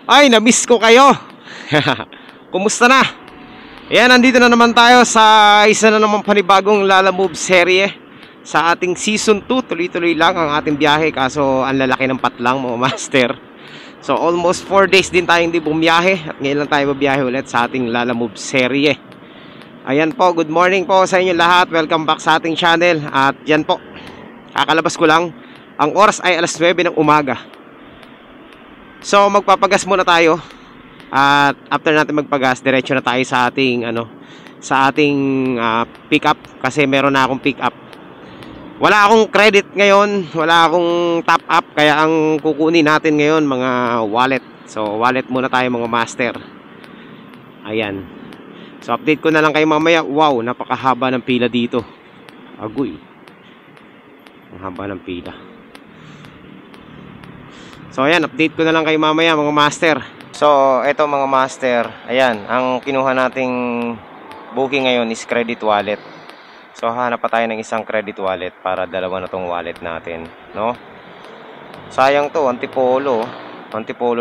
Ay, na-miss ko kayo. Kumusta na? Ayan, nandito na naman tayo sa isa na naman panibagong Lalamove serye. Sa ating season 2, tuloy-tuloy lang ang ating biyahe. Kaso ang lalaki ng patlang mga master. So almost 4 days din tayo hindi bumiyahe. At ngayon lang tayo babiyahe ulit sa ating Lalamove serye. Ayan po, good morning po sa inyo lahat. Welcome back sa ating channel. At yan po, kakalabas ko lang. Ang oras ay alas 9 ng umaga. So magpapagas muna tayo. At after natin magpagas, diretso na tayo sa ating pick up kasi meron na akong pick up. Wala akong credit ngayon, wala akong top up, kaya ang kukunin natin ngayon mga wallet. So wallet muna tayo mga master. Ayan. So update ko na lang kayo mamaya. Wow, napakahaba ng pila dito. Agoy. Ang haba ng pila. So ayan, update ko na lang kayo mamaya mga master. So eto mga master, ayan, ang kinuha nating booking ngayon is credit wallet. So hanap pa tayo ng isang credit wallet para dalawa na tong wallet natin, no? Sayang to, Antipolo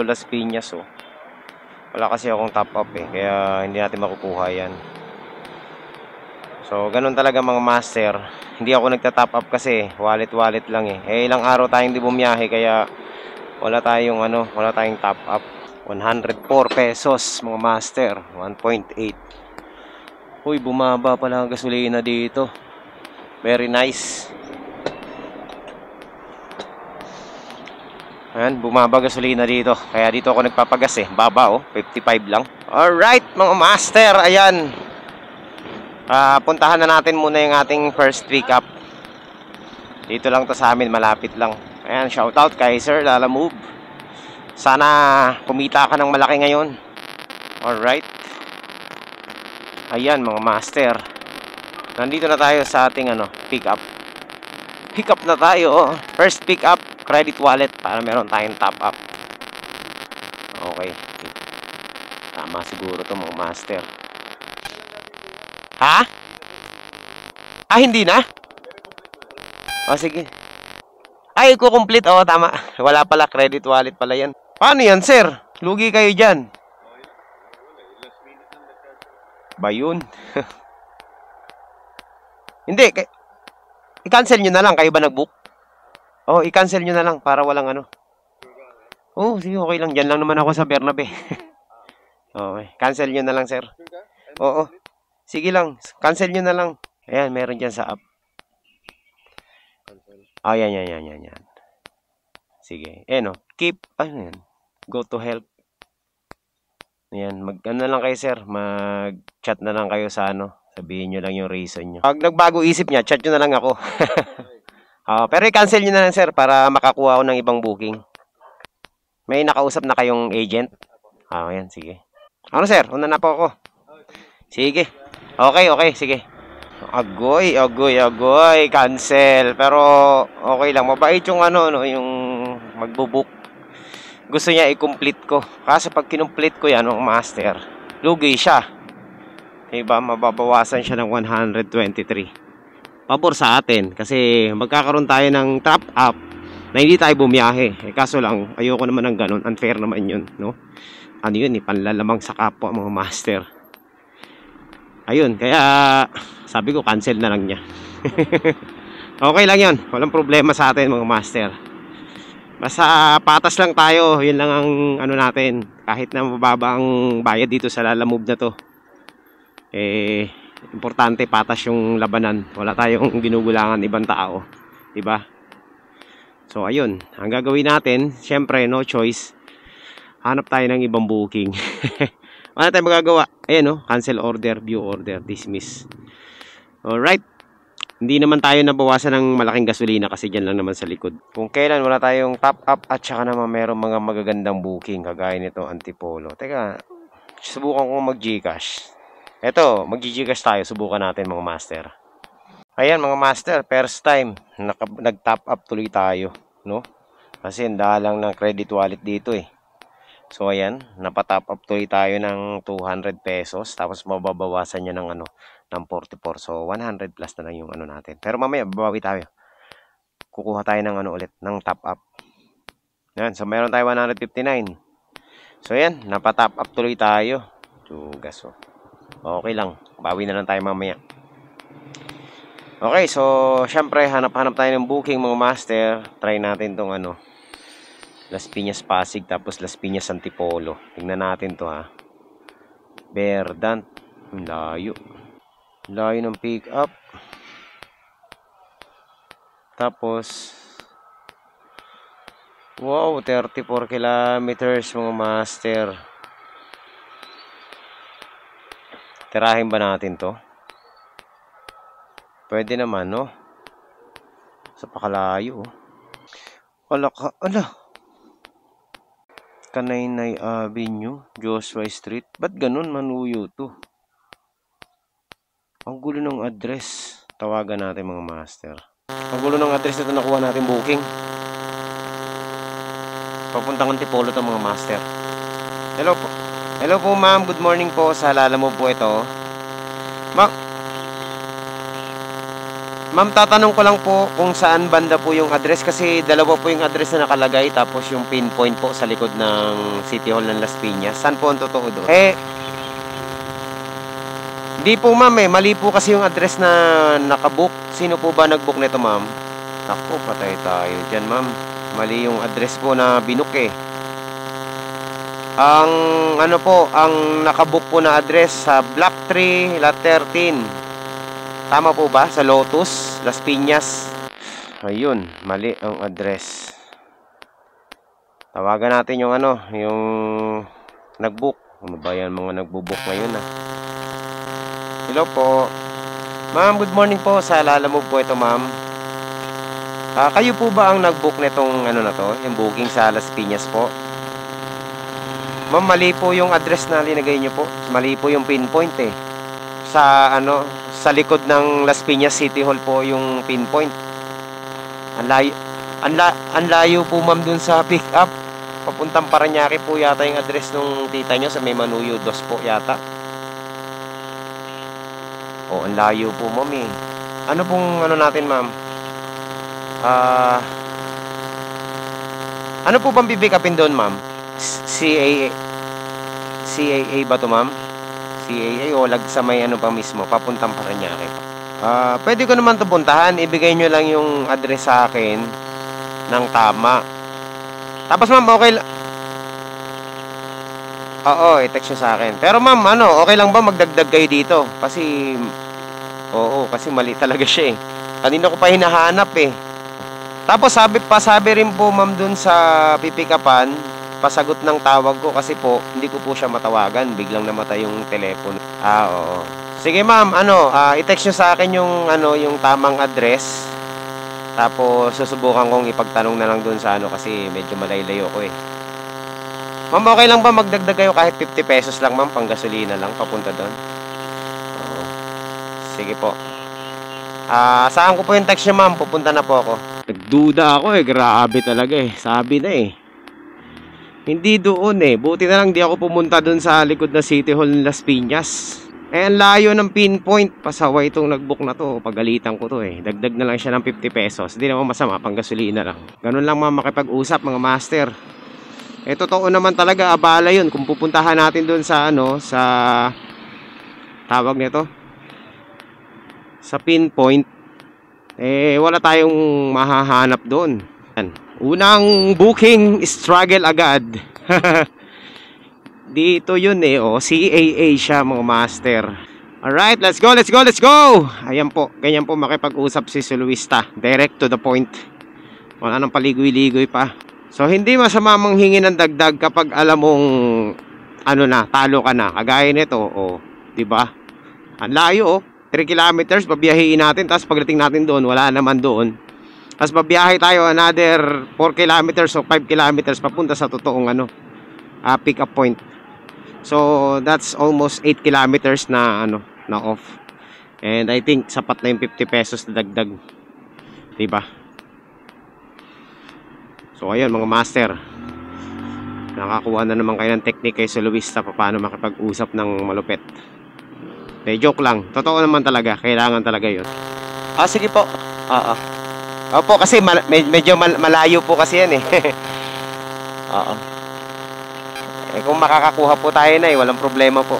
Las Piñas, oh. Wala kasi akong top up eh, kaya hindi natin makukuha yan. So ganun talaga mga master. Hindi ako nagta-top up kasi wallet lang eh. Ilang araw tayong hindi bumiyahe kaya wala tayong top up. 104 pesos mga master, 1.8. Uy, bumaba pala ang gasolina dito. Very nice. Ayan, bumaba gasolina dito. Kaya dito ako nagpapagas eh. Baba oh, 55 lang. Alright mga master, ayan. Puntahan na natin muna yung ating first pick up. Dito lang to sa amin, malapit lang. Ayan, shoutout kay Sir Lalamove. Sana kumita ka ng malaki ngayon. Alright. Ayan mga master. Nandito na tayo sa ating pick up. Pick up na tayo, oh. First pick up, credit wallet para meron tayong top up. Okay. Tama siguro to mga master. Ha? Hindi na? O sige. Ay, kukomplete. Oo, tama. Wala pala, credit wallet pala yan. Paano yan, sir? Lugi kayo dyan. Ba yun? Hindi. I-cancel nyo na lang. Kayo ba nag-book? Oo, i-cancel nyo na lang para walang Oo, sige, okay lang. Dyan lang naman ako sa Bernabe. Okay. Cancel nyo na lang, sir. Oo. Sige lang. Cancel nyo na lang. Ayan, meron dyan sa app. Yan. Sige. Keep. Ano yan? Go to help. Ayan. Mag-ano lang kayo, sir. Mag-chat na lang kayo sa Sabihin nyo lang yung reason nyo. Pag nagbago isip niya, chat nyo na lang ako. Pero i-cancel nyo na lang, sir, para makakuha ako ng ibang booking. May nakausap na kayong agent? Ayan. Sige. Sir? Una na po ako. Sige. Okay. Sige. Agoy, cancel. Pero okay lang, mabait yung yung magbo-book. Gusto niya i-complete ko. Kasi pag kinomplete ko yan, master, lugi siya. Diba, mababawasan siya ng 123. Pabor sa atin kasi magkakaroon tayo ng top up na hindi tayo bumiyahe. Kaso lang, ayoko naman ng ganun. Unfair naman yun, no? Yun, panlalamang sa kapwa mga master. Ayun, kaya sabi ko cancel na lang niya. Okay lang yun, walang problema sa atin mga master. Basta patas lang tayo, yun lang ang natin. Kahit na mababa ang bayad dito sa Lalamove na to, importante patas yung labanan. Wala tayong ginugulangan ibang tao, diba? So ayun, ang gagawin natin, syempre no choice, hanap tayo ng ibang booking. Wala tayong magagawa. Ayan, cancel order, view order, dismiss. Alright. Hindi naman tayo nabawasan ng malaking gasolina kasi dyan lang naman sa likod. Kung kailan wala tayong top up at saka naman meron mga magagandang booking kagaya nito Antipolo. Teka, subukan ko mag-Gcash. Eto, mag-Gcash tayo. Subukan natin mga master. Ayan mga master, first time nag-top up tuloy tayo, no? Kasi handa lang ng credit wallet dito eh. So ayan, napatop up tuloy tayo ng 200 pesos. Tapos mababawasan niya ng ng 44. So 100 plus na lang yung natin. Pero mamaya babawi tayo. Kukuha tayo ng ulit, ng top up. Ayan, so meron tayo 159. So yan, napatap up tuloy tayo. Tugas oh. Okay lang, bawi na lang tayo mamaya. Okay, so syempre hanap-hanap tayo ng booking mga master. Try natin tong ano, Las Piñas Pasig tapos Las Piñas Antipolo. Tingnan natin to ha. Verdant, layo. Layo ng pick up. Tapos wow, 34 kilometers mga master. Tirahin ba natin to? Pwede naman, no? Sa pakalayo, oh. Ala. Kanaynay Avenue, Joshua Street. Ba't ganun, Manuyo to? Ang gulo ng address. Tawagan natin mga master. Ang gulo ng address na ito nakuha natin booking. Papuntang Antipolo to mga master. Hello po. Hello po ma'am. Good morning po. Sa alala mo po ito. Ma'am, tatanong ko lang po kung saan banda po yung address kasi dalawa po yung address na nakalagay tapos yung pinpoint po sa likod ng City Hall ng Las Piñas. Saan po ang totoo doon? Di po ma'am mali po kasi yung address na nakabook. Sino po ba nagbook nito ma'am? Ako, patay tayo dyan ma'am. Mali yung address po na binook eh. Ang ano po, ang nakabook po na address sa Block 3, Lot 13. Tama po ba? Sa Lotus, Las Piñas. Ayun, mali ang address. Tawagan natin yung ano, yung nagbook. Ano ba yan mga nagbo-book ngayon ah? Hello po. Ma'am, good morning po. Sa alala mo po ito ma'am. Kayo po ba ang nagbook nitong ano na to? Yung booking sa Las Piñas po? Ma'am, mali po yung address na linagay nyo po. Mali po yung pinpoint eh. Sa ano, sa likod ng Las Piñas City Hall po yung pinpoint. Ang layo po ma'am dun sa pick up. Papuntang Parañaque po yata yung address nung tita nyo sa may Manuyo 2 po yata. Oh, ang layo po ma'am eh. Ano pong ano natin ma'am? Ano po bang pipick upin doon ma'am? CAA ba to ma'am? CAA o lag sa may ano pa mismo, papuntang Parañaque. Pwede ko naman to puntahan, ibigay nyo lang yung address sa akin ng tama. Tapos ma'am, okay lang. Oo, i-text nyo sa akin. Pero ma'am, ano, okay lang ba magdagdag kayo dito? Kasi, oo, kasi mali talaga siya eh. Kanina ko pa hinahanap eh. Tapos sabi rin po ma'am dun sa pipikapan, pasagot ng tawag ko kasi po hindi ko po siya matawagan, biglang namatay yung telepono. Oo. Sige ma'am, ano, i-text nyo sa akin yung ano, yung tamang address. Tapos susubukan kong ipagtanong na lang doon sa ano kasi medyo malaylayo ko eh. Ma'am, okay lang ba magdagdag kayo kahit 50 pesos lang ma'am, pang gasolina lang papunta doon? Oo. Sige po. Saan ko po yung text nyo ma'am? Pupunta na po ako. Nagduda ako eh, grabe talaga eh. Sabi na eh. Hindi doon eh. Buti na lang di ako pumunta doon sa likod na City Hall ng Las Piñas. Ang layo ng pinpoint. Pasaway itong nagbook na to. Pagalitan ko to eh. Dagdag na lang siya ng 50 pesos. Hindi naman masama, pang gasolina lang. Ganun lang mga makipag-usap mga master. Totoo naman talaga, abala yun. Kung pupuntahan natin doon sa ano, sa tawag nito, sa pinpoint, wala tayong mahahanap doon. Unang booking, struggle agad. Dito yun eh, oh, CAA siya mga master. Alright, let's go. Ayan po, ganyan po makipag-usap si Suluista. Direct to the point. Wala nang paligoy-ligoy pa. So, hindi masama manghingi ng dagdag kapag alam mong, ano na, talo ka na. Kagaya nito, oh, diba? Ang layo, oh. 3 kilometers, babiyahiin natin. Tapos pagdating natin doon, wala naman doon. Tapos babiyahe tayo another 4 kilometers o 5 kilometers papunta sa totoong ano, pick up point. So that's almost 8 kilometers na ano, na off. And I think sapat na yung 50 pesos na dagdag. Diba? So ayun mga master, nakakuha na naman kayo ng technique kay Suluista paano makipag-usap ng malupit. Joke lang. Totoo naman talaga. Kailangan talaga yun. Sige po. Opo, kasi medyo malayo po kasi yan eh. Eh kung makakakuha po tayo na walang problema po.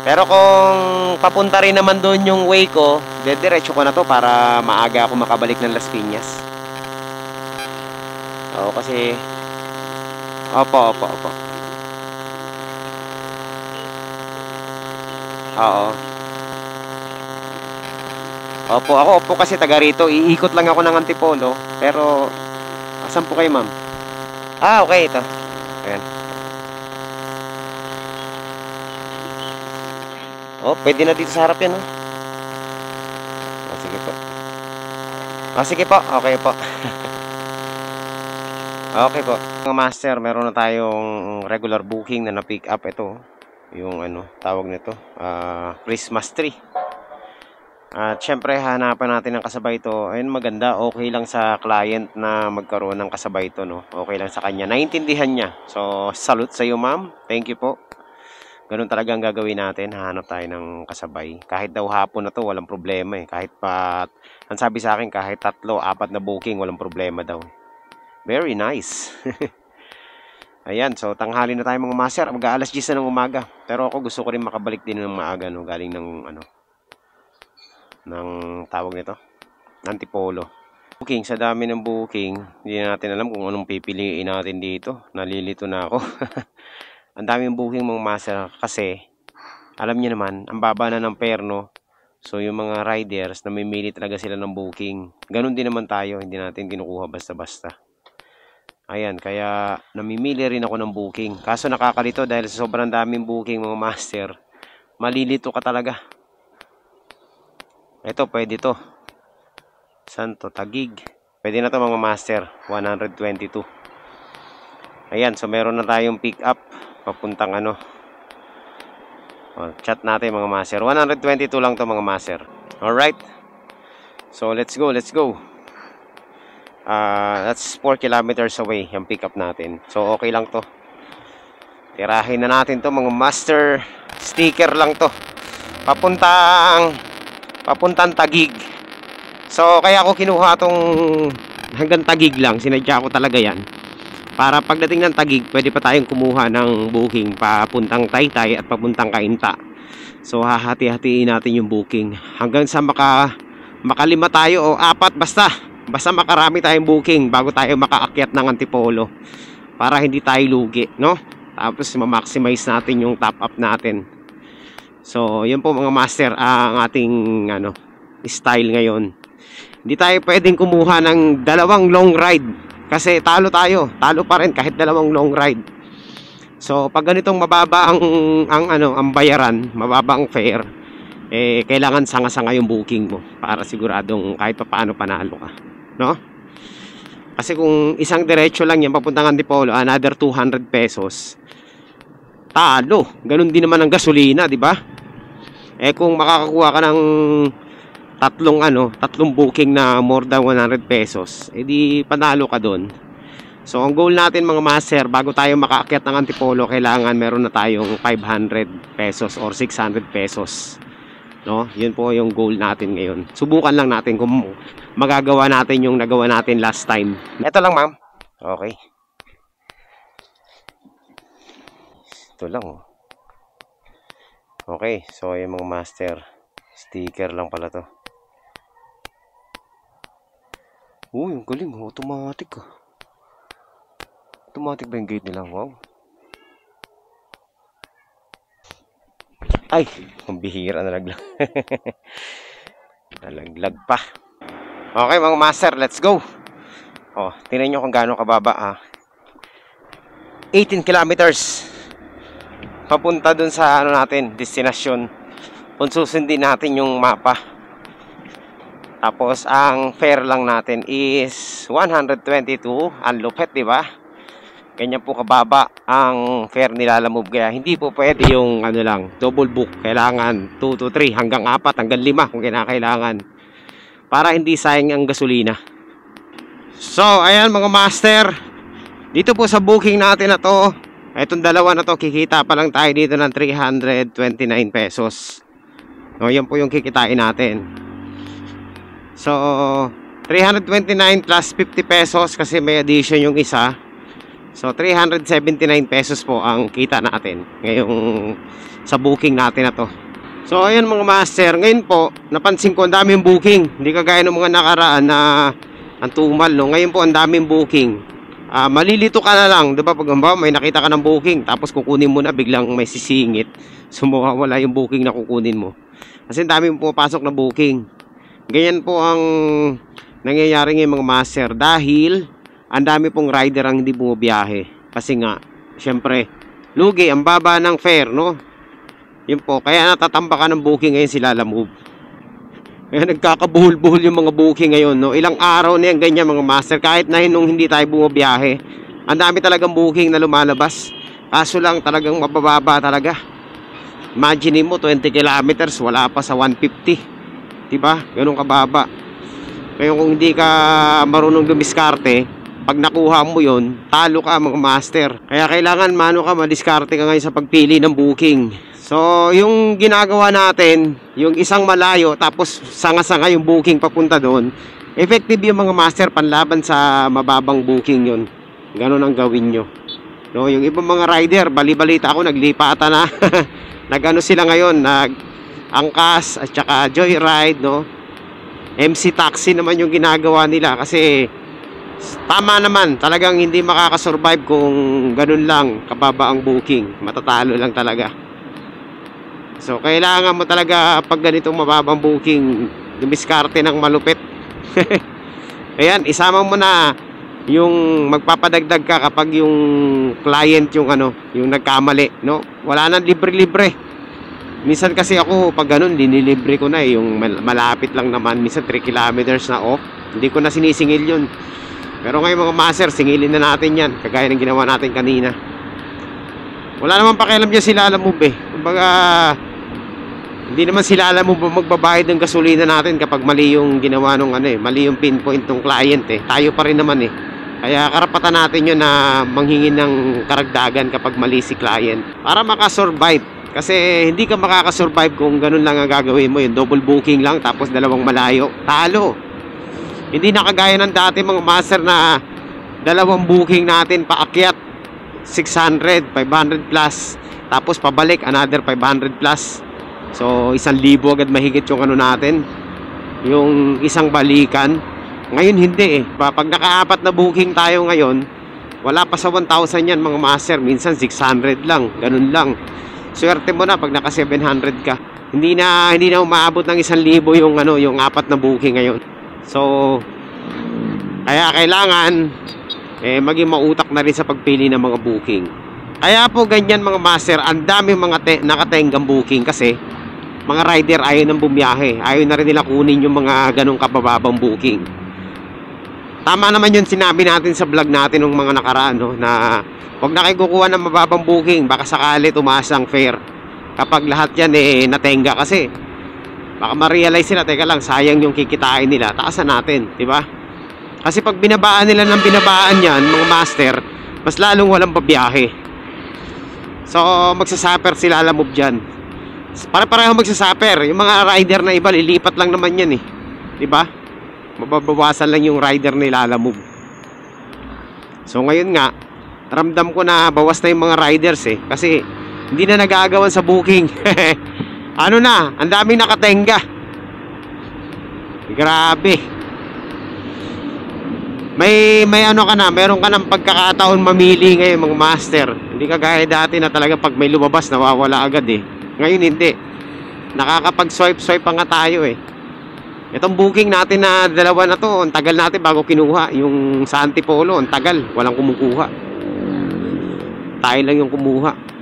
Pero kung papunta rin naman doon yung way ko, diretso ko na to para maaga ako makabalik ng Las Piñas. Oo, kasi opo. Oo. Opo kasi taga rito. Iikot lang ako ng Antipolo. Pero asan po kayo, ma'am? Ah, okay, ito. Ayan. Oh, pwede na dito sa harap yan, oh. Sige po. Sige po. Okay po. Okay po. Mga master, meron na tayong regular booking na na-pick up. Ito, yung tawag nito, Christmas tree. At syempre, hanapan natin ng kasabay ito. Ayun, maganda. Okay lang sa client na magkaroon ng kasabay ito, no? Okay lang sa kanya. Naintindihan niya. So, salute sa iyo, ma'am. Thank you po. Ganun talaga ang gagawin natin. Hahanap tayo ng kasabay. Kahit daw hapon na to, walang problema eh. Kahit pa, ang sabi sa akin, kahit 3, 4 na booking, walang problema daw. Very nice. Ayan, so tanghali na tayo mga master. Mag-aalas 10 na ng umaga. Pero ako gusto ko rin makabalik din ng maaga, no? Galing ng ng tawag nito, Antipolo. Booking, sa dami ng booking, hindi natin alam kung anong pipiliin natin dito. Nalilito na ako. Ang daming booking mga master kasi alam niyo naman, ang baba na ng perno. So yung mga riders, namimili talaga sila ng booking. Ganun din naman tayo, hindi natin kinukuha basta-basta. Ayan, kaya namimili rin ako ng booking. Kaso nakakalito dahil sa sobrang daming booking mga master, malilito ka talaga. Ito, pwede to. Santo, Taguig. Pwede na to mga master. 122. Ayan, so meron na tayong pick up. Papuntang chat natin mga master. 122 lang to mga master. Alright. So, let's go. That's 4 kilometers away yung pick up natin. So, okay lang to. Tirahin na natin to mga master. Sticker lang to. Papuntang Taguig. So kaya ako kinuha tong hanggang Taguig lang. Sinadya ko talaga yan para pagdating ng Taguig pwede pa tayong kumuha ng booking papuntang Taytay at papuntang Cainta. So hahati-hatiin natin yung booking hanggang sa makalima tayo o 4, basta makarami tayong booking bago tayo makaakyat ng Antipolo para hindi tayo lugi, no? Tapos ma-maximize natin yung top up natin. So, yun po mga master, ang ating style ngayon. Hindi tayo pwedeng kumuha ng 2 long ride kasi talo pa rin kahit 2 long ride. So, pag ganitong mababa ang bayaran, mababa ang fare, kailangan sanga-sanga yung booking mo para siguradong kahit paano panalo ka, no? Kasi kung isang diretso lang yan papuntang Antipolo, another 200 pesos. Talo. Ganun din naman ang gasolina, di ba? Kung makakakuha ka ng 3 booking na more than 100 pesos, edi panalo ka doon. So, ang goal natin mga master, bago tayo makaakyat ng Antipolo, kailangan meron na tayong 500 pesos or 600 pesos. No? Yun po yung goal natin ngayon. Subukan lang natin kung magagawa natin yung nagawa natin last time. Ito lang, ma'am. Okay. Ito lang, oh. Okay, so yung mga master, sticker lang pala to. Yung galing, automatic. Automatic ba yung gate nila? Wow. Ay, ang bihira, nalaglag. Nalaglag pa. Okay mga master, let's go. Tingnan nyo kung gaano kababa. 18 kilometers. Papunta dun sa natin, destinasyon. Kung susundin natin yung mapa. Tapos ang fare lang natin is 122. Ang lupet, di ba? Ganyan po kababa ang fare nilalamove. Kaya hindi po pwede yung lang, double book. Kailangan 2 to 3 hanggang 4 hanggang 5 kung kinakailangan. Para hindi sayang ang gasolina. So, ayan mga master. Dito po sa booking natin na to, itong dalawa na to, kikita pa lang tayo dito ng 329 pesos. Yan po yung kikitain natin. So, 329 plus 50 pesos kasi may addition yung isa. So 379 pesos po ang kita natin ngayong sa booking natin na to. So ayan mga master, ngayon po napansin ko ang daming booking. Hindi kagaya ng mga nakaraan na ang tumal, no? Ngayon po ang daming booking. Malilito ka na lang, 'di ba? Pag may nakita ka ng booking tapos kukunin mo na, biglang may sisingit. So mawawala yung booking na kukunin mo. Kasi ang daming pumapasok na booking. Ganyan po ang nangyayari ngayon mga master dahil ang dami pong rider ang hindi bumabiyahe. Kasi nga, syempre, lugi, ang baba ng fare, no? Yun po, kaya natatambakan ng booking ngayon si Lalamove. Kaya nagkakabuhol-buhol yung mga booking ngayon, no? Ilang araw na yan ganyan mga master, kahit na nung hindi tayo bumabiyahe. Ang dami talagang booking na lumalabas. Kaso lang talagang mabababa talaga. Imagine mo, 20 kilometers, wala pa sa 150. Diba? Ganun kababa. Kaya kung hindi ka marunong dumiskarte, pag nakuha mo yon, talo ka mga master. Kaya kailangan madiskarte ka ngayon sa pagpili ng booking. So yung ginagawa natin, yung isang malayo tapos sanga-sanga yung booking papunta doon, effective yung mga master panlaban sa mababang booking yon. Ganon ang gawin nyo, no? Yung ibang mga rider, bali-balita ako naglipatan na nagano sila ngayon, nag-angkas at saka joyride, no? MC taxi naman yung ginagawa nila kasi tama naman, talagang hindi makakasurvive kung ganun lang kababa ang booking. Matatalo lang talaga. So kailangan mo talaga pag ganitong mababang booking, dumiskarte ng malupit. Ayan, isama mo na yung magpapadagdag ka kapag yung client yung yung nagkamali, no? Wala nang libre-libre. Minsan kasi ako pag ganun, dinilibre ko na yung malapit lang naman, minsan 3 kilometers na off. Hindi ko na sinisingil yun. Pero ngayon mga master, singilin na natin yan, kagaya ng ginawa natin kanina. Wala naman pakialam dyan sila Lalamove eh. Kumbaga, hindi naman sila Lalamove magbabayad ng gasolina natin kapag mali yung ginawa nung mali yung pinpoint ng client eh. Tayo pa rin naman eh. Kaya karapatan natin yun na manghingin ng karagdagan kapag mali si client para makasurvive. Kasi hindi ka makakasurvive kung ganun lang ang gagawin mo, yung double booking lang tapos dalawang malayo. Talo. Hindi na kagaya ng dati mga master na dalawang booking natin paakyat 600, 500 plus, tapos pabalik another 500 plus. So 1,000 agad mahigit yung natin, yung isang balikan. Ngayon hindi eh. Pag naka-4 na booking tayo ngayon, wala pa sa 1,000 yan mga master. Minsan 600 lang, ganun lang. Swerte mo na pag naka 700 ka. Hindi na umaabot ng 1,000 yung yung 4 na booking ngayon. So kaya kailangan maging mautak na rin sa pagpili ng mga booking. Kaya po ganyan mga master, ang dami mga nakatenggang booking kasi mga rider ayaw nang bumiyahe. Ayaw na rin nila kunin yung mga ganong kabababang booking. Tama naman yun sinabi natin sa vlog natin ng mga nakaraan, no? Na huwag na kayo kukuha ng mababang booking, baka sakali tumaas ang fare. Kapag lahat yan natenga kasi baka ma-realize sila, teka lang, sayang yung kikitain nila, taasan natin, di ba? Kasi pag binabaan nila ng binabaan yan, mga master, mas lalong walang pabiyahe. So magsasuffer sila Lalamove dyan. Pare-pareho magsasuffer. Yung mga rider na iba, lilipat lang naman yan eh, di ba? Mababawasan lang yung rider nila Lalamove. So ngayon nga, ramdam ko na bawas na yung mga riders eh, kasi hindi na nagagawan sa booking. Na, ang daming nakatenga. Grabe. May meron ka ng pagkakataon mamili ngayon mga master. Hindi kagaya dati na talaga pag may lumabas nawawala agad eh. Ngayon hindi. Nakakapag-swipe pa nga tayo eh. Itong booking natin na dalawa na to, ang tagal natin bago kinuha. Yung sa Antipolo, ang tagal, walang kumukuha. Tayo lang yung kumuha.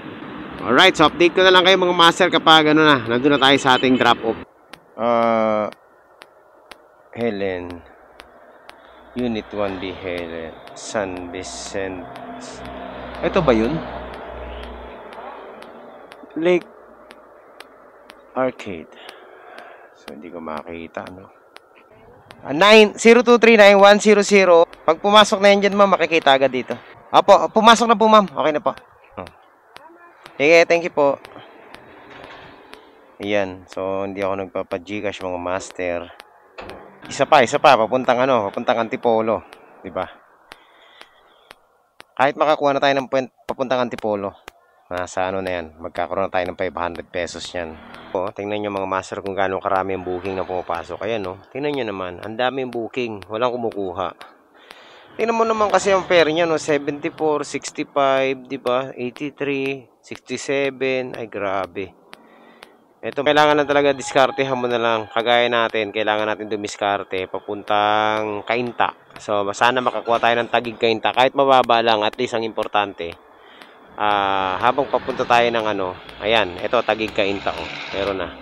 Alright, so update ko na lang kayo mga master kapag nandun na tayo sa ating drop off. Helen, Unit 1D Helen, San Vicente. Ito ba yun? Lake Arcade. So hindi ko makita, no? 0239-100. Pag pumasok na yan dyan, ma'am, makikita agad dito. Apo, pumasok na po, ma'am. Okay na po. Sige, thank you po. Ayan, so hindi ako nagpapa-Gcash mga master. Isa pa, papuntang Antipolo, 'di ba? Kahit makakuha na tayo ng papuntang Antipolo. Nasa ano na yan. Magkakaroon na tayo ng 500 pesos yan. O, tingnan nyo mga master kung gaano karami ang booking na pumapasok. Ayan no. Tingnan nyo naman. Ang daming booking. Walang kumukuha. Tingnan mo naman kasi ang fare niya, no? 74, 65, di ba? 83, 67. Ay, grabe. Ito, kailangan na talaga diskartehan mo na lang. Kagaya natin, kailangan natin dumiskarte papuntang Cainta. So, sana makakuha tayo ng Taguig Cainta. Kahit mababa lang, at least ang importante. Habang papunta tayo ng ano, ayan, ito, Taguig Cainta. Oh, meron na.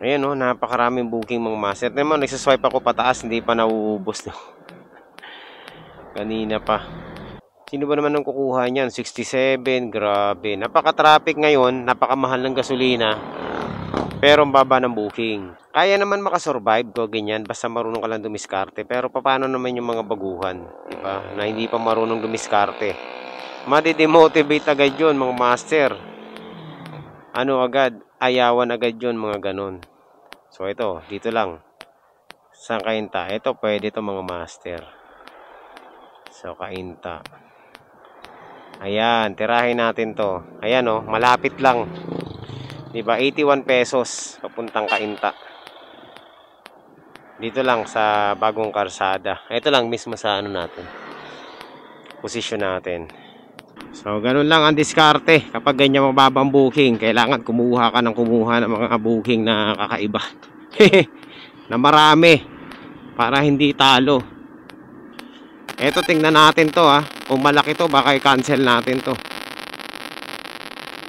Ayan, oh, napakaraming booking mga master. Tignan mo, nagsaswipe ako pataas, hindi pa nauubos. No? Kanina pa. Sino ba naman ang kukuha niyan? 67, grabe. Napaka-traffic ngayon, napakamahal ng gasolina. Pero ang baba ng booking. Kaya naman makasurvive ko ganyan basta marunong ka lang dumiskarte. Pero paano naman yung mga baguhan, di ba? Na hindi pa marunong dumiskarte. Madi-demotivate agad 'yon, mga master. Ano agad? Ayawan agad 'yon, mga ganon. So ito, dito lang. Sa Cainta. Ito pwede to mga master. So Cainta. Ayan, tirahin natin to. Ayan oh, malapit lang. Diba? 81 pesos papuntang Cainta. Dito lang sa bagong karsada. Ito lang mismo sa ano natin. Posisyon natin. So, ganun lang ang diskarte. Kapag ganyan mababang booking, kailangan kumuha ka ng mga booking na kakaiba. Na marami. Para hindi talo. Ito, tingnan natin to ha. Kung malaki to, baka i-cancel natin to.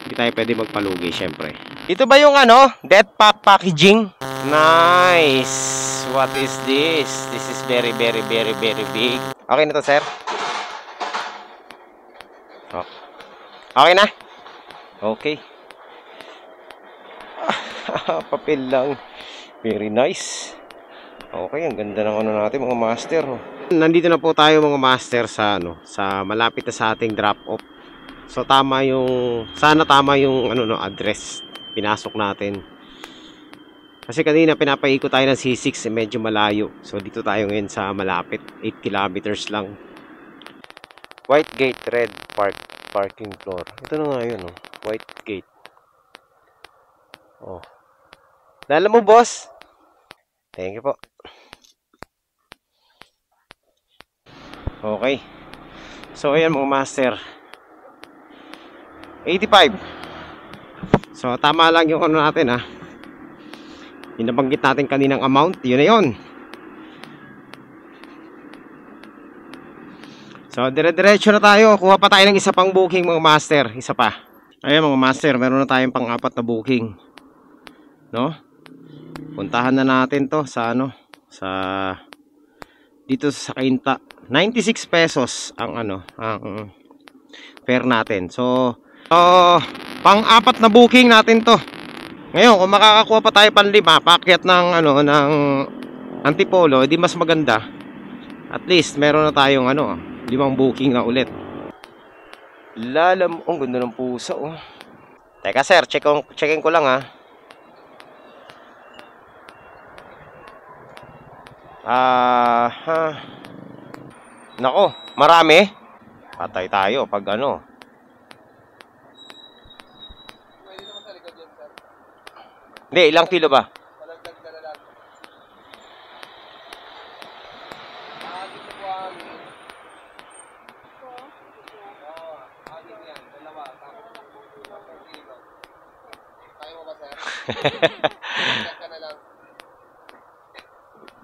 Hindi tayo pwede magpalugi, syempre. Ito ba yung ano? Death pack packaging? Nice! What is this? This is very, very, very, very big. Okay na to, sir? Oh. Okay na? Okay. Papel lang. Very nice. Okay, ang ganda ng ano natin, mga master. Oh. Nandito na po tayo, mga master, sa ano, sa malapit na sa ating drop-off. So tama yung, sana tama yung ano no, address pinasok natin. Kasi kanina pinapaikot tayo ng C6, medyo malayo. So dito tayo ngayon sa malapit, 8 kilometers lang. White gate, red parking floor. Ito na nga yun, oh. White gate. Oh. Lala mo, boss? Thank you po. Okay. So ayan mga master. 85. So tama lang yung ano natin ha. Yung nabanggit natin kaninang amount, yun na yun. So dire-diretso na tayo. Kuha pa tayo ng isa pang booking mga master. Isa pa. Ayan mga master, meron na tayong pang-apat na booking. No? Puntahan na natin to sa ano, sa dito sa Cainta. 96 pesos ang ano, ang fare natin. So pang-apat na booking natin to. Ngayon, kung makakakuha pa tayo pang-5, paakyat ng ano, ng Antipolo, edi mas maganda. At least meron na tayong ano, 5 booking na ulit. Lalam, ang ganda ng pusa oh. Teka sir, checkin ko lang ha. Nako, marami. Patay tayo pag ano. Hindi, ilang kilo ba?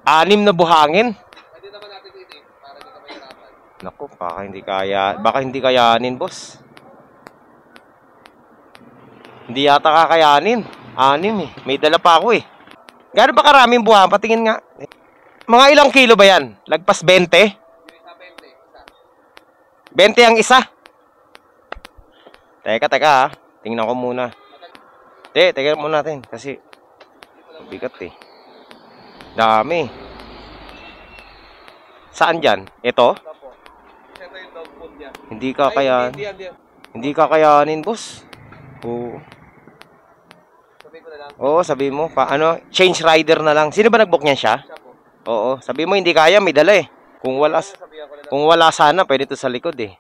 Anim na buhangin? Pwede naman natin itin para hindi ka mahirapan. Naku, baka hindi kayanin, boss. Hindi yata kakayanin. 6 eh. May dala pa ako eh. Gano'n ba karaming buhangin? Patingin nga. Mga ilang kilo ba yan? Lagpas 20? 20 ang isa? Teka ha. Tingnan ko muna. Teka muna natin. Kasi bigat eh. Dami. Saan dyan? Ito? Hindi kakayanin, boss. Oo. Oo, sabi mo. Change rider na lang. Sino ba nag-book niyan siya? Oo, sabi mo hindi kaya, may dala eh. Kung wala sana, pwede to sa likod eh.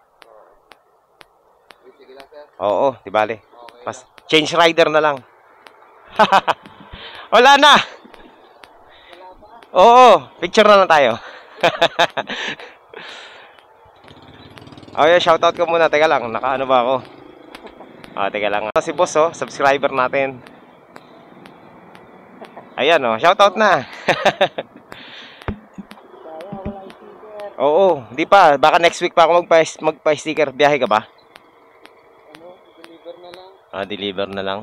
Oo, di bale. Mas change rider na lang. Wala na. Oo, picture na lang tayo. Oh, yeah, shoutout ko muna. Teka lang, nakaano ba ako? Teka lang. Si boss, subscriber natin. Ayan, shoutout na. Oo, di pa. Baka next week pa ako magpa-sticker. Biyahe ka ba? Deliver na lang. Deliver na lang.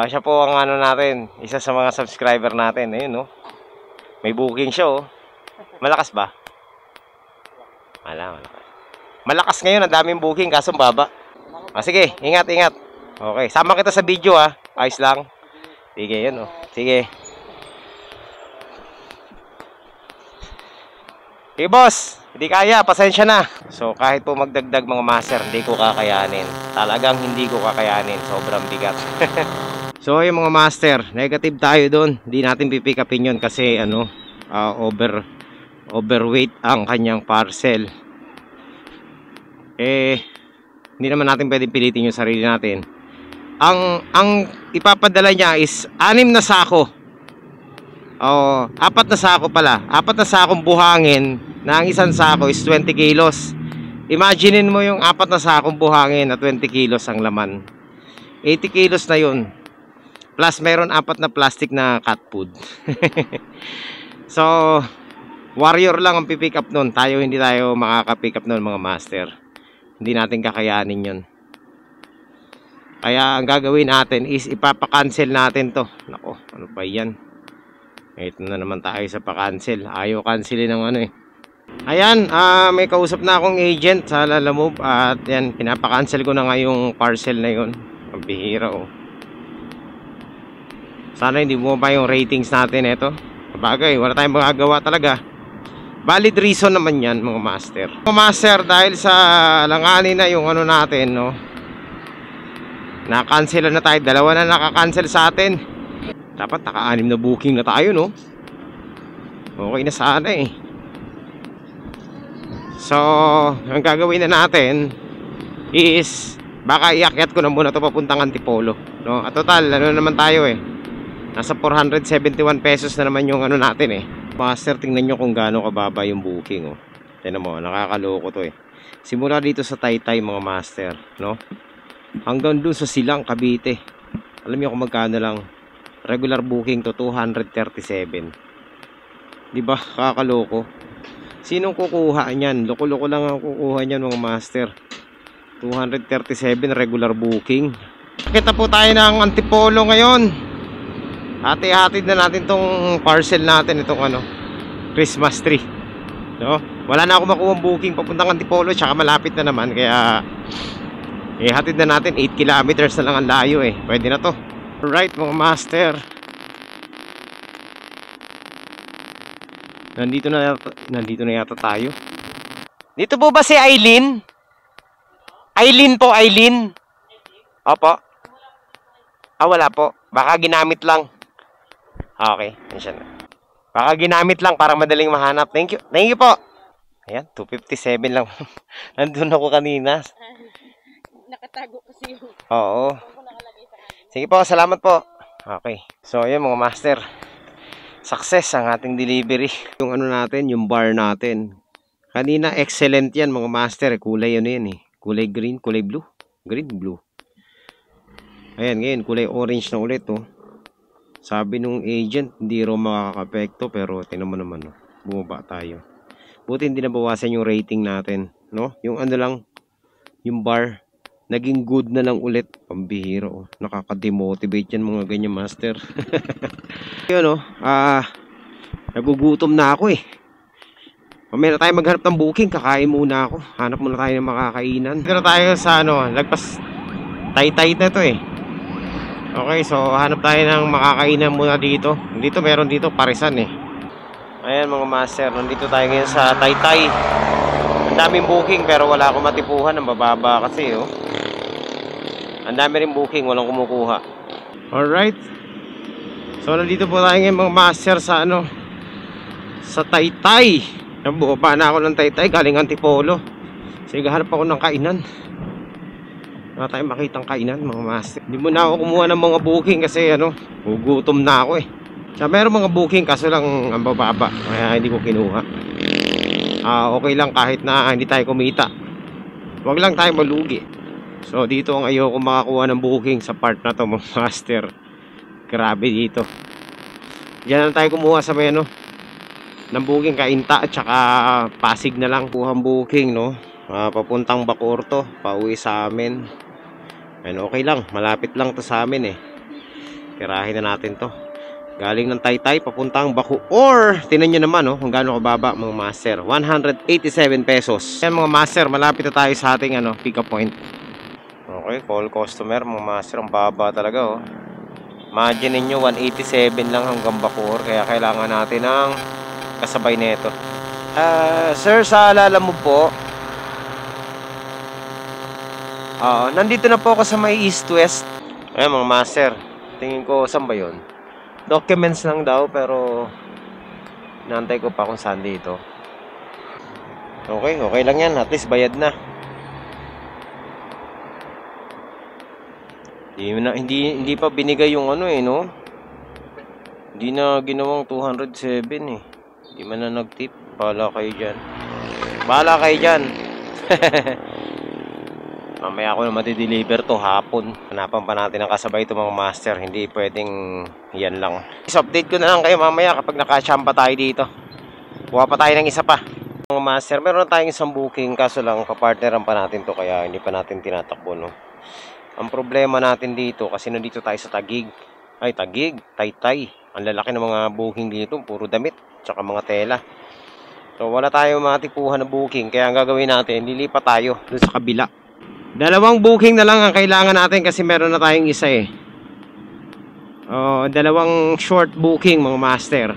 Siya po ang ano natin. Isa sa mga subscriber natin. Ayun, may booking siya, Malakas ba? Malakas. Malakas ngayon, ang daming booking, kaso baba. Sige, ingat. Okay, sama kita sa video, Ayos lang. Sige, yun, Sige. Okay, boss. Hindi kaya, pasensya na. So, kahit po magdagdag mga master, hindi ko kakayanin. Talagang hindi ko kakayanin. Sobrang bigat. So, yung mga master, negative tayo doon. Hindi natin pipick upin yun kasi, overweight ang kanyang parcel. Hindi naman natin pwedeng pilitin yung sarili natin. Ang ipapadala niya is 6 na sako. 4 na sako pala. 4 na sakong buhangin na ang isang sako is 20 kilos. Imaginein mo yung 4 na sakong buhangin na 20 kilos ang laman. 80 kilos na yun. Plus meron 4 na plastic na cat food. So, warrior lang ang pipick up nun. Hindi tayo makaka-pick up nun mga master. Hindi natin kakayanin yun. Kaya ang gagawin natin is ipapa-cancel natin to. Nako, ano ba yan? Ito na naman tayo sa pa-cancel. Ayaw cancelin ng Ayan, may kausap na akong agent sa Lalamove. At yan, pinapa-cancel ko na nga yung parcel na yun. Pabihira, Sana hindi bumaba yung ratings natin ito. Bagay, wala tayong magagawa talaga. Valid reason naman yan mga master. Mga master, dahil sa langanin na yung natin, na-cancel na tayo. 2 na naka-cancel sa atin. Dapat naka-6 na booking na tayo, Okay na sana So, ang gagawin na natin is baka iakyat ko na muna ito papuntang Antipolo, At total, naman tayo nasa 471 pesos na naman yung natin Master, tingnan nyo kung gaano kababa yung booking, Tingnan mo, nakakaloko to Simula dito sa Taytay mga master, hanggang dun sa Silang, Cavite. Alam niyo kung magkano lang. Regular booking to 237. Diba? Kakaloko. Sinong kukuha niyan? Loko-loko lang ang kukuha niyan mga master. 237 regular booking. Kita po tayo ng Antipolo ngayon. Hati-hatid na natin tong parcel natin, itong Christmas tree. Wala na ako makuha booking papuntang Antipolo, tsaka malapit na naman, kaya hatid na natin. 8 kilometers na lang ang layo Pwede na to. Alright mga master, nandito na yata tayo. Dito po ba si Aileen? Aileen po, Aileen. Opo. Wala po. Baka ginamit lang. Okay, na. Baka ginamit lang para madaling mahanap. Thank you. Thank you po. Ayan, 257 lang. Nandun ako kanina. Nakatago kasi yung... Oo. Sige po, salamat po. Okay. So, ayan mga master. Success ang ating delivery. Yung natin, yung bar natin. Kanina, excellent yan mga master. Kulay yan Kulay green, kulay blue. Green, blue. Ayan, ngayon, kulay orange na ulit, Sabi nung agent, hindi raw makaka-apekto, pero tingnan mo naman, bumaba tayo. Buti hindi nabawasan yung rating natin, Yung lang, yung bar, naging good na lang ulit. Pambihira, Nakaka-demotivate yan mga ganyan, master. Yun, nagugutom na ako, Mamaya na tayo maghanap ng booking, kakain muna ako. Hanap muna tayo ng makakainan. Dito na tayo sa, lagpas Taytay na to, Okay, so hanap tayo ng makakainan muna dito. Meron dito parisan Ayan mga master, nandito tayo ngayon sa Taytay. Ang daming booking pero wala akong matipuhan. Ang bababa kasi ang dami rin booking, walang kumukuha. Alright. So nandito po tayo ngayon mga master sa sa Taytay. Nabuo pa na ako ng Taytay galing Antipolo. Sige, hanap ako ng kainan. Wala tayong makitang kainan, mga master. Hindi mo na ako kumuha ng mga booking kasi gugutom na ako eh. Tsaka meron mga booking kaso lang ang bababa, kaya hindi ko kinuha. Okay lang kahit na hindi tayo kumita. Huwag lang tayo malugi. So dito ang ayoko makakuha ng booking sa part na to, mga master. Grabe dito. Diyan na tayo kumuha sa may ng booking Kainta at saka Pasig na lang. Kuhang booking papuntang Bacoor to, pauwi sa amin. Okay lang, malapit lang to sa amin eh. Tirahin na natin to. Galing ng Taytay papuntang Bacoor. Tingnan nyo naman kung gaano kababa, mga master. 187 pesos. Yan mga master, malapit na tayo sa ating pick up point. Okay, call customer, mga master. Ang baba talaga Imagine ninyo 187 lang hanggang Bacoor. Kaya kailangan natin ng kasabay nito. Sir, sa alala mo po, nandito na po ako sa may east-west. Ayan mga master, tingin ko saan ba yun? Documents lang daw pero naantay ko pa kung saan dito. Okay lang yan, at least bayad na. Hindi pa binigay yung Hindi na ginawang 207 eh. Hindi man na nag-tip. Bahala kayo dyan. Mamaya ako na matideliver to hapon. Hanapan pa natin ang kasabay ito, mga master. Hindi pwedeng yan lang. Update ko na lang kayo mamaya kapag nakachamba tayo dito. Kuha pa tayo ng isa pa. Mga master, meron na tayong isang booking. Kaso lang, kapartneran pa natin to. Kaya hindi pa natin tinatakbo Ang problema natin dito, kasi nandito tayo sa Taguig. Taytay. Ang lalaki ng mga booking dito. Puro damit, tsaka mga tela. So wala tayong matipuhan na booking. Kaya ang gagawin natin, lilipat tayo doon sa kabila. Dalawang booking na lang ang kailangan natin kasi meron na tayong isa eh. Dalawang short booking, mga master.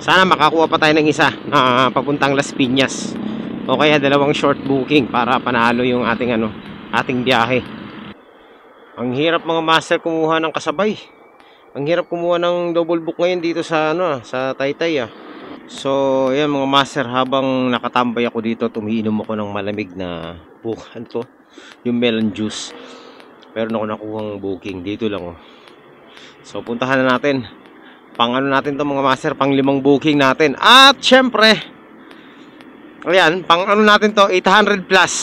Sana makakuha pa tayo ng isa na papuntang Las Piñas. O kaya dalawang short booking para panalo yung ating biyahe. Ang hirap, mga master, kumuha ng kasabay. Ang hirap kumuha ng double book ngayon dito sa sa Taytay So, ayan mga master, habang nakatambay ako dito, tumiinom ako ng malamig na bukan to. Yung melon juice. Meron ako nakuhang booking dito lang So puntahan na natin. Pang natin to, mga master, pang 5 booking natin. At syempre, ayan, pang natin to, 800 plus.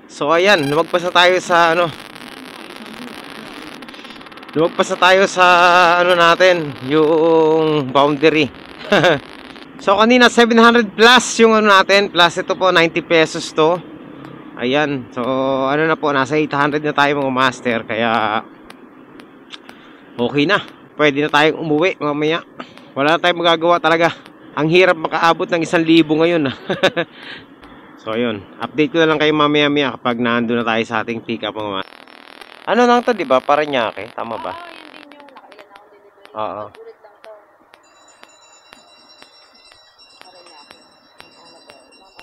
So ayan, lumagpas na tayo sa natin, yung boundary. So kanina 700 plus yung natin, plus ito po 90 pesos to. Ayan, so na po, nasa 800 na tayo, mga master. Kaya okay na, pwede na tayong umuwi mamaya. Wala na tayong magagawa talaga. Ang hirap makaabot ng 1,000 ngayon So ayun, update ko na lang kayo mamaya kapag nandun na tayo sa ating pick up, mga master. Ano lang to, diba? Paranaque, tama ba? Oo, yun din yung nakailan ako delivery. Oo. Ulit lang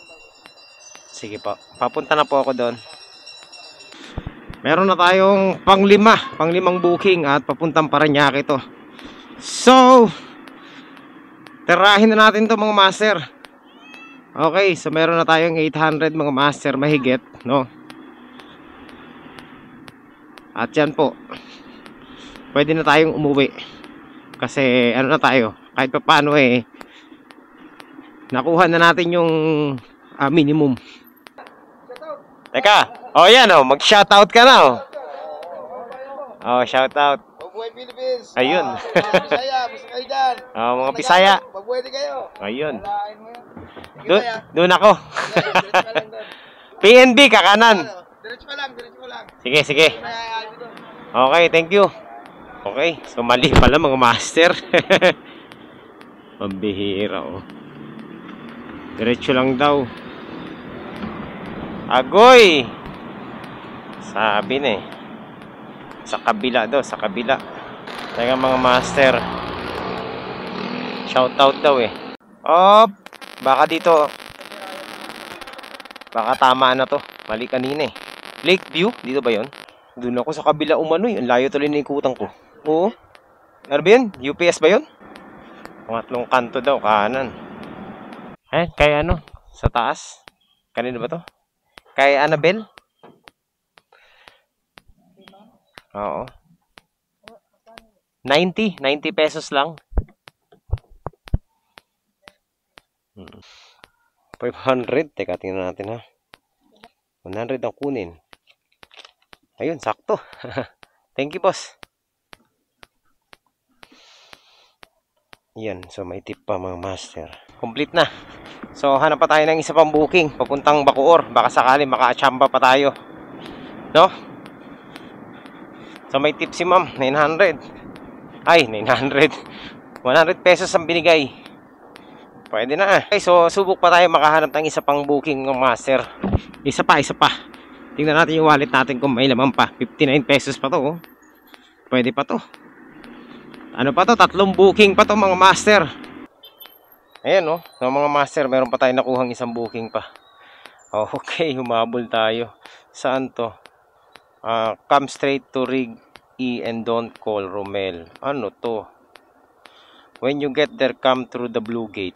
to. Sige po, papunta na po ako doon. Meron na tayong pang-limang booking at papuntang Paranaque to. So, tirahin na natin to, mga master. Okay, so meron na tayong 800, mga master, mahigit, At yan po, pwede na tayong umuwi. Kasi na tayo, kahit pa paano nakuha na natin yung minimum. Teka, yan mag-shoutout ka na shoutout. Mabuhay Philippines! Ayun. Bisaya, basta kayo dyan. Mga Bisaya. Mabuhay din kayo. Ayun. Walain mo yun. Doon ako. Diretso ka lang doon. PNB, kakanan. Diretso ka lang. Sige. Okay, thank you. Okay, so mali pala, mga master. Pambihira Diretso lang daw. Agoy! Sabi na sa kabila daw, sa kabila. Teka, mga master, shoutout daw baka dito, baka tama na to. Mali kanina Lakeview, dito ba yon? Doon ako sa kabila ang layo tuloy na ikutan ko. Oo. Ano ba yun? UPS ba yun? Pangatlong kanto daw, kanan. Kaya sa taas. Kanino ba to? Kay Annabel? Oo. 90 pesos lang. 500. Teka, tingnan natin ha. 100 ang kunin. Ayun, sakto. Thank you, boss. Yan, so may tip pa mga master. Complete na. So hanap pa tayo ng isa pang booking papuntang Bacoor. Baka sakali maka-achamba pa tayo. No? So may tip si ma'am, 900. Ay, 900. 100 pesos ang binigay. Pwede na. Okay, so subok pa tayo makahanap ng isa pang booking ng master. Isa pa. Tingnan natin yung wallet natin kung may laman pa. 59 pesos pa to. Oh. Pwede pa to. Ano pa to? 3 booking pa to mga master. Ayan oh. So, mga master, meron pa tayo nakuhang isang booking pa. Okay, humabol tayo. Saan to? Come straight to Rig E and don't call Romel. Ano to? When you get there, come through the blue gate.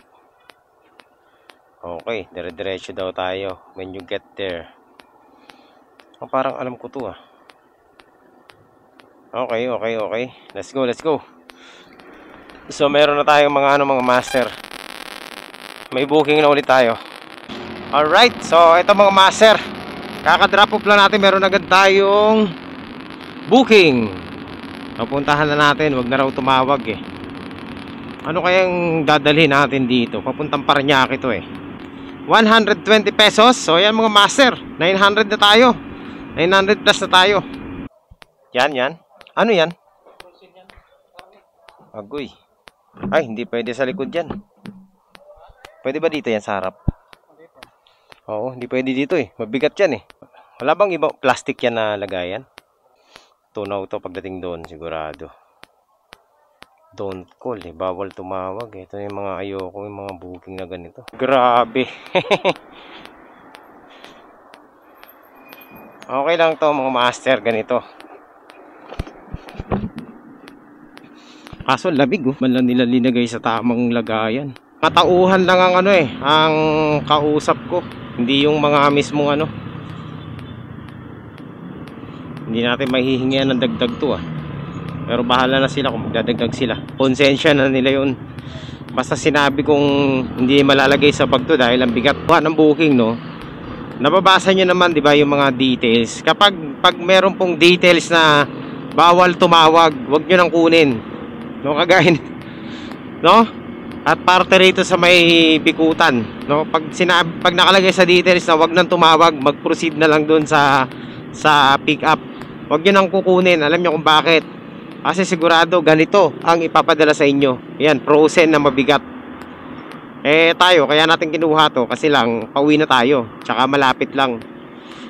Okay, dire-diretso daw tayo. When you get there. Oh, parang alam ko to ah. Okay. Let's go. So meron na tayong mga master. May booking na ulit tayo. Alright, so ito mga master. Kaka-drop off lang natin, meron agad tayong booking. Papuntahan na natin, wag na raw tumawag eh. Ano kayang dadalhin natin dito? Papuntang Parañaque ito eh. 120 pesos. So yan mga master, 900 na tayo. 900 plus na tayo. Yan. Ano yan? Agoy. Ay, hindi pwede sa likod yan. Pwede ba dito yan sa harap? Oo, hindi pwede dito eh. Mabigat yan eh. Wala bang ibang plastic yan na lagayan? Tunaw to pagdating doon, sigurado. Don't call eh. Bawal tumawag eh. Ito yung mga ayoko, yung mga booking na ganito. Grabe. Okay lang to mga master, ganito. Kaso labig oh. Man lang nila linagay sa tamang lagayan. Katauhan lang ang ang kausap ko. Hindi yung mga mismong Hindi natin mahihingian ng dagdag to ah. Pero bahala na sila kung magdadagdag sila. Konsensya na nila yun. Basta sinabi kong hindi malalagay sa bag to dahil ang bigat ng booking no. Nababasa nyo naman di ba yung mga details. Kapag meron pong details na bawal tumawag, wag nyo nang kunin. No, kagaya no? At parte rito sa may bikutan, no? Pag nakalagay sa details na wag nang tumawag, mag-proceed na lang doon sa pick up. Wag niyo nang kukunin. Alam niyo kung bakit? Kasi sigurado ganito ang ipapadala sa inyo. Ayan, frozen na mabigat. Tayo, kaya natin kinuha to kasi lang pauwi na tayo. Tsaka malapit lang.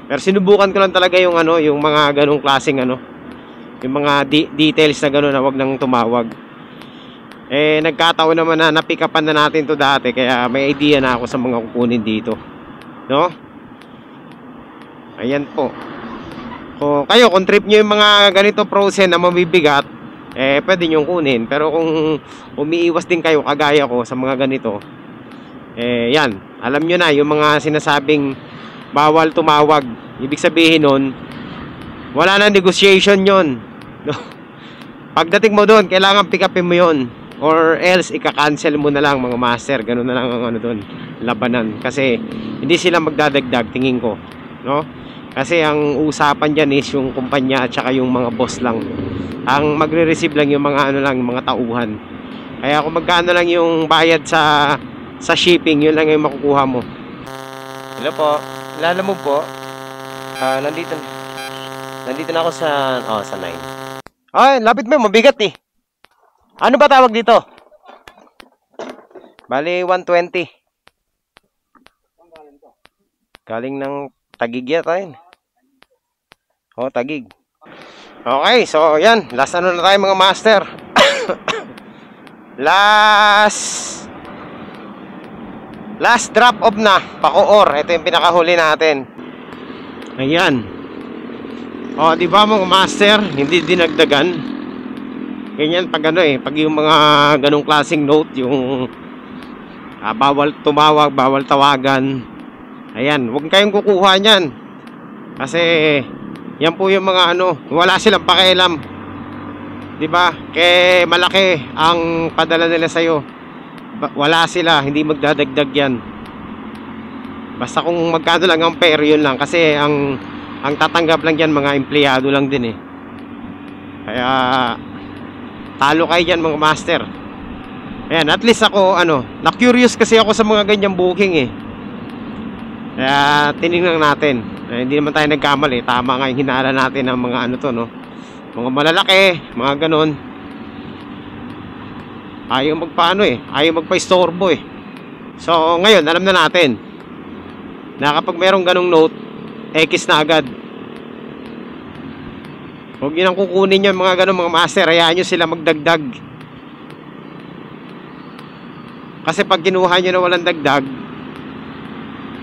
Pero sinubukan ko lang talaga yung yung mga ganung klaseng yung mga details na gano'n na wag nang tumawag. Nagkataon naman na na-pick upan na natin to dati, kaya may idea na ako sa mga kukunin dito. No? Ayan po. So, kayo, kung trip nyo yung mga ganito frozen na mabibigat, pwede nyo kunin. Pero kung umiiwas din kayo, kagaya ko sa mga ganito, yan. Alam nyo na, yung mga sinasabing bawal tumawag. Ibig sabihin nun, wala na negotiation yon. No? Pagdating mo doon, kailangan pick upin mo yon. Or else, ika-cancel mo na lang mga master. Ganun na lang ang doon, labanan. Kasi, hindi sila magdadagdag, tingin ko. No? Kasi, ang usapan dyan is yung kumpanya at saka yung mga boss lang. Ang magre-receive lang yung mga yung mga tauhan. Kaya kung magkano lang yung bayad sa shipping, yun lang yung makukuha mo. Hello po. Lala mo po. Nandito na ako sa 9. Ay, lapit mo, mabigat eh. Ano ba tawag dito? Bali, 120. Galing ng Tagig yata yun. Tagig. Okay, so yan. Last na tayo mga master. Last drop off na. Bacoor. Ito yung pinakahuli natin. Ayan. Di ba mga master, hindi dinagdagan. Ganyan pag pag yung mga ganong klaseng note, yung bawal tumawag, bawal tawagan. Ayan, huwag kayong kukuha niyan. Kasi yan po yung mga ano, wala silang pakialam. 'Di ba? Kaya malaki ang padala nila sa iyo. Wala sila, hindi magdadagdag yan. Basta kung magkano lang ang pera, yun lang. Kasi ang tatanggap lang yan mga empleyado lang din eh. Kaya talo kayo dyan mga master. Ayan, at least ako ano, na-curious kasi ako sa mga ganyang booking eh. Kaya tinignan natin. Hindi naman tayo nagkamali. Tama nga yung hinala natin ng mga ano to, no? Mga malalaki, mga ganon. Ayaw magpaano eh, ayaw magpa-istorbo eh. So ngayon alam na natin na kapag merong ganong note, X na agad. Huwag nyo nang kukunin yung mga ganong mga master. Hayaan nyo sila magdagdag. Kasi pag kinuha nyo na walang dagdag,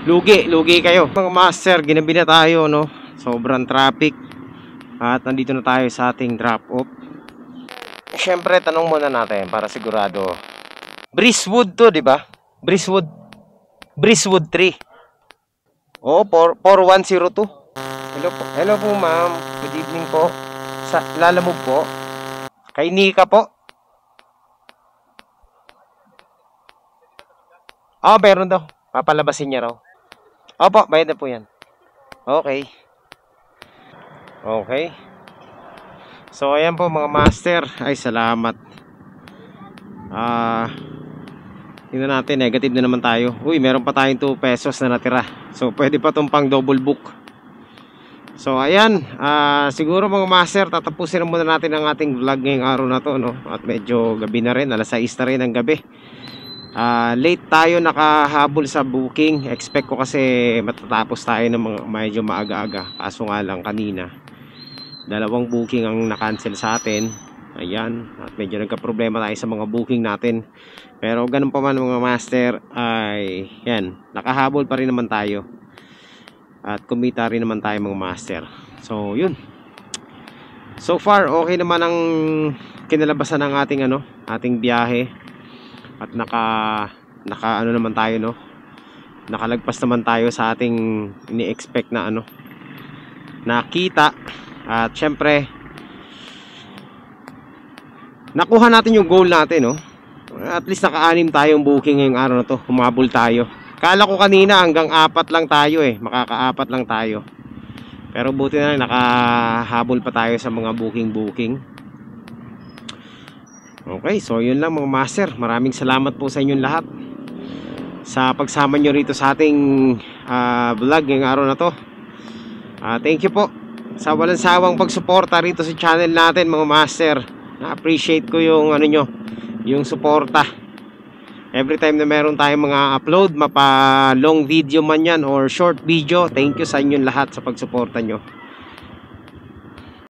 lugi kayo. Mga master, ginabi na tayo, no? Sobrang traffic. At nandito na tayo sa ating drop off. Siyempre, tanong muna natin para sigurado. Breezewood to, di ba? Breezewood 3. Oo, 4102. Hello po. Hello po, ma'am. Good evening po. Sa Lalamove po. Kay Nika po. Meron daw. Papalabasin niya raw. Opo, bayad na po yan. Okay. Okay. So ayan po mga master. Ay salamat. Tingnan natin, negative na naman tayo. Uy, meron pa tayong 2 pesos na natira. So pwede pa itong pang double book. So ayan, siguro mga master, tatapusin na muna natin ang ating vlog ngayong araw na to, no? At medyo gabi na rin, alas 6 na rin ng gabi. Late tayo nakahabol sa booking. Expect ko kasi matatapos tayo ng medyo maaga-aga. Kaso nga lang kanina 2 booking ang na-cancel sa atin. Ayan, at medyo nagka-problema tayo sa mga booking natin. Pero ganun pa man mga master, ay yan, nakahabol pa rin naman tayo. At kumita rin naman tayo mga master. So yun. So far okay naman ang kinalabasan ng ating ating biyahe. At naka ano naman tayo, no? Nakalagpas naman tayo sa ating ini-expect na nakita. At syempre nakuha natin yung goal natin, no? At least naka-6 tayong booking ngayong araw na to. Humabol tayo. Kala ko kanina hanggang 4 lang tayo eh. Makaka-4 lang tayo. Pero buti na lang nakahabol pa tayo sa mga booking. Okay, so yun lang mga master. Maraming salamat po sa inyong lahat sa pagsama nyo rito sa ating vlog ngayong araw na to. Thank you po sa walang sawang pagsuporta rito sa channel natin mga master. Na-appreciate ko yung yung suporta. Every time na meron tayong mga upload, mapa long video man yan or short video, thank you sa inyong lahat sa pagsuporta nyo.